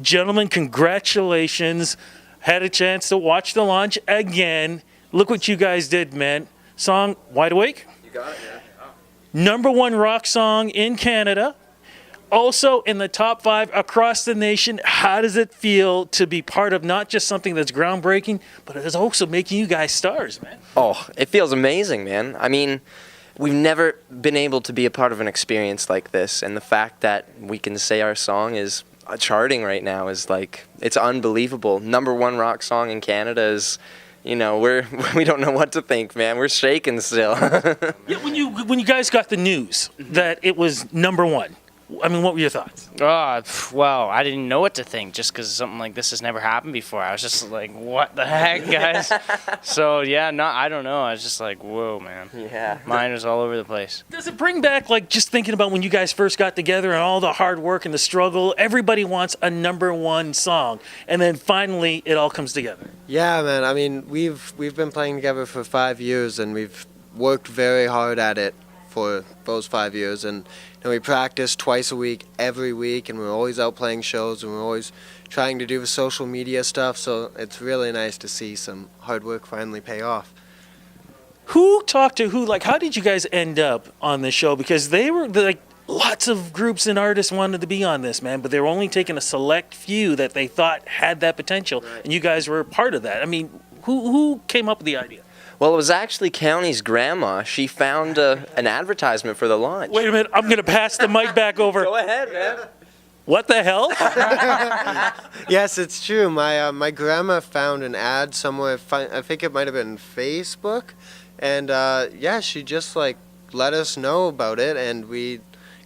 Gentlemen, congratulations. Had a chance to watch the launch again. Look what you guys did, man. Song, Wide Awake? You got it, man. #1 rock song in Canada. Also in the top 5 across the nation. How does it feel to be part of not just something that's groundbreaking, but it is also making you guys stars, man? Oh, it feels amazing, man. I mean, we've never been able to be a part of an experience like this, and the fact that we can say our song is charting right now is like, it's unbelievable. #1 rock song in Canada is, you know, we don't know what to think, man. We're shaking still. Yeah, when you guys got the news that it was #1, I mean, what were your thoughts? Well, I didn't know what to think just because something like this has never happened before. I was just like, what the heck, guys? So, yeah, I don't know. I was just like, whoa, man. Yeah. Mine was all over the place. Does it bring back, like, just thinking about when you guys first got together and all the hard work and the struggle? Everybody wants a #1 song, and then finally it all comes together. Yeah, man. I mean, we've been playing together for 5 years, and we've worked very hard at it for those 5 years. And you know, we practice twice a week, every week, and we're always out playing shows, and we're always trying to do the social media stuff. So it's really nice to see some hard work finally pay off. Who talked to who? Like, how did you guys end up on this show? Because they were like, lots of groups and artists wanted to be on this, man, but they were only taking a select few that they thought had that potential, and you guys were a part of that. I mean, who came up with the idea? Well, it was actually County's grandma. She found an advertisement for the launch. Wait a minute, I'm going to pass the mic back over. Go ahead, man. What the hell? Yes, it's true. My grandma found an ad somewhere. I think it might have been Facebook, and yeah, she just like let us know about it, and we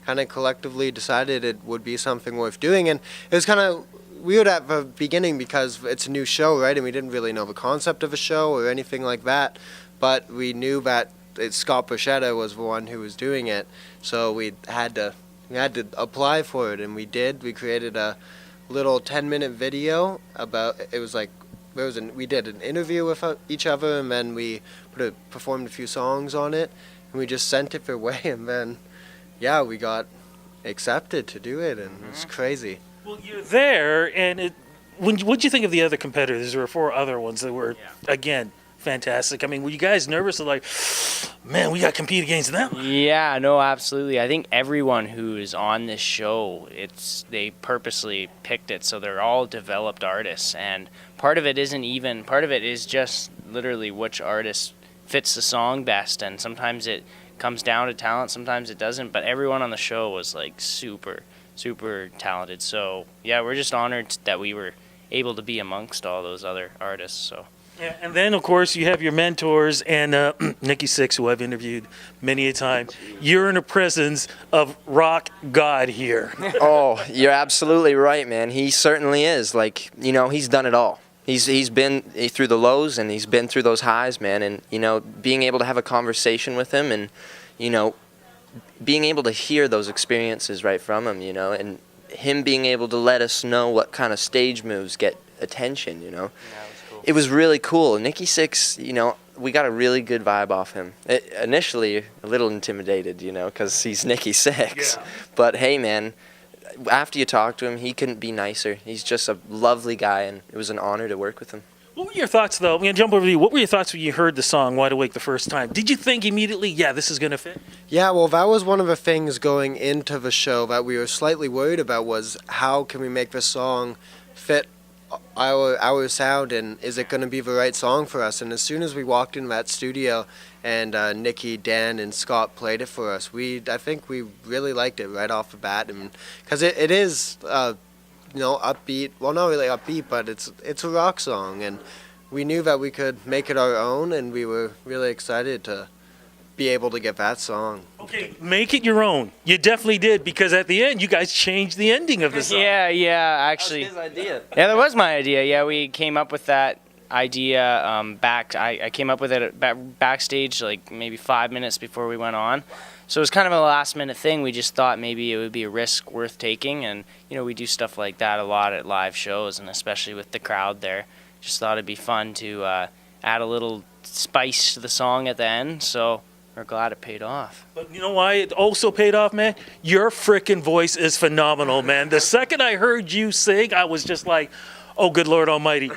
kind of collectively decided it would be something worth doing. And it was kind of weird at the beginning because it's a new show, right? And we didn't really know the concept of a show or anything like that, but we knew that Scott Bruschetta was the one who was doing it, so we had to apply for it, and we did. We created a little 10-minute video about it. We did an interview with each other, and then we performed a few songs on it, and we just sent it their way, and then yeah, we got accepted to do it, and it's crazy. Well, you're there, and what'd you think of the other competitors? There were 4 other ones that were, again, fantastic. I mean, were you guys nervous? Like, man, we got to compete against them? Yeah, no, absolutely. I think everyone who is on this show, they purposely picked it, so they're all developed artists, and part of it is just literally which artist fits the song best, and sometimes it comes down to talent, sometimes it doesn't, but everyone on the show was like super talented. So yeah, we're just honored that we were able to be amongst all those other artists. So yeah, and then of course you have your mentors and Nikki Sixx, who I've interviewed many a time. You're in the presence of rock god here. Oh, you're absolutely right, man. He certainly is. Like, you know, he's done it all. He's been through the lows, and he's been through those highs, man. And, you know, being able to have a conversation with him and, you know, being able to hear those experiences right from him, you know, and him being able to let us know what kind of stage moves get attention, you know. yeah, it was cool. It was really cool. Nikki Sixx, you know, we got a really good vibe off him. Initially, a little intimidated, you know, because he's Nikki Sixx. Yeah. But, hey, man, after you talk to him, he couldn't be nicer. He's just a lovely guy, and it was an honor to work with him. What were your thoughts, though? I'm going to jump over to you. What were your thoughts when you heard the song Wide Awake the first time? Did you think immediately, yeah, this is going to fit? Yeah, well, that was one of the things going into the show that we were slightly worried about, was how can we make this song fit our sound, and is it going to be the right song for us? And as soon as we walked into that studio and Nikki, Dan, and Scott played it for us, I think we really liked it right off the bat, and because it is you know, upbeat. Well, not really upbeat, but it's a rock song, and we knew that we could make it our own, and we were really excited to be able to get that song. Okay, make it your own. You definitely did, because at the end, you guys changed the ending of the song. Yeah, actually. That was his idea. Yeah, that was my idea. Yeah, we came up with that idea I came up with it backstage like maybe 5 minutes before we went on. So it was kind of a last minute thing. We just thought maybe it would be a risk worth taking, and you know, we do stuff like that a lot at live shows, and especially with the crowd there. Just thought it'd be fun to add a little spice to the song at the end. So we're glad it paid off. But you know why it also paid off, man? Your freaking voice is phenomenal, man. The second I heard you sing, I was just like, oh, good Lord Almighty.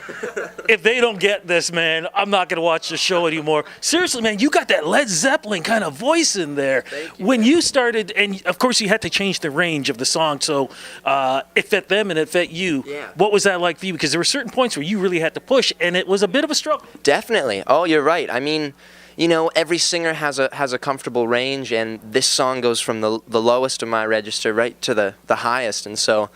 If they don't get this, man, I'm not going to watch the show anymore. Seriously, man, you got that Led Zeppelin kind of voice in there. Thank you, When you started, and of course you had to change the range of the song, so it fit them and it fit you. Yeah. What was that like for you? Because there were certain points where you really had to push, and it was a bit of a struggle. Definitely. Oh, you're right. I mean, you know, every singer has a comfortable range, and this song goes from the lowest of my register right to the highest. And so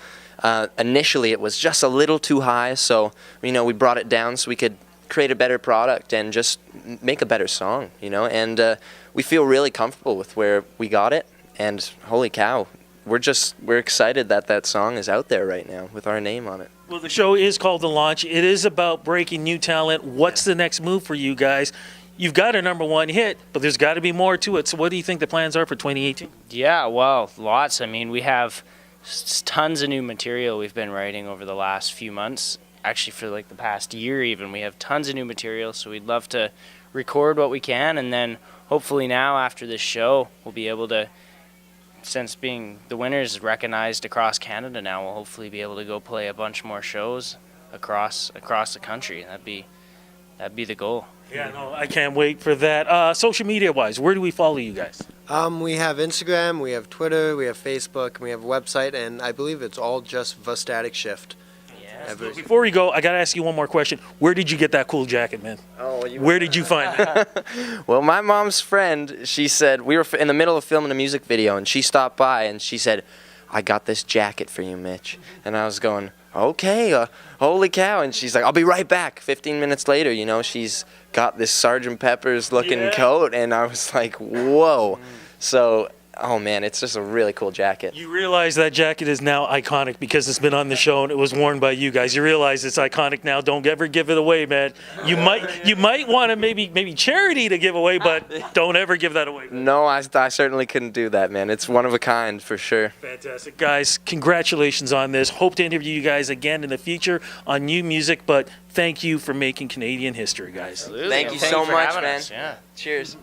initially it was just a little too high, so, you know, we brought it down so we could create a better product and just make a better song, you know. And we feel really comfortable with where we got it, and holy cow, we're excited that that song is out there right now with our name on it. Well, the show is called The Launch. It is about breaking new talent. What's the next move for you guys? You've got a #1 hit, but there's got to be more to it. So what do you think the plans are for 2018? Yeah, well, lots. I mean, we have tons of new material we've been writing over the last few months. Actually, for like the past year even, we have tons of new material. So we'd love to record what we can, and then hopefully now after this show, we'll be able to, since being the winners recognized across Canada now, we'll hopefully be able to go play a bunch more shows across the country. That'd be the goal. Yeah, no, I can't wait for that. Social media-wise, where do we follow you guys? We have Instagram, we have Twitter, we have Facebook, we have a website, and I believe it's all just The Static Shift. Yeah. Before we go, I got to ask you one more question. Where did you get that cool jacket, man? Oh, Where did you find it? Well, my mom's friend, she said, we were in the middle of filming a music video, and she stopped by and she said, I got this jacket for you, Mitch. And I was going, okay, holy cow. And she's like, I'll be right back. 15 minutes later, you know, she's got this Sgt. Pepper's looking coat, and I was like, whoa. So, oh man, it's just a really cool jacket. You realize that jacket is now iconic because it's been on the show and it was worn by you guys. You realize it's iconic now. Don't ever give it away, man. You might want to maybe charity to give away, but don't ever give that away, man. No, I certainly couldn't do that, man. It's one of a kind for sure. Fantastic. Guys, congratulations on this. Hope to interview you guys again in the future on new music, but thank you for making Canadian history, guys. Absolutely. Thank you Thanks so for much, having man. us, yeah. Cheers.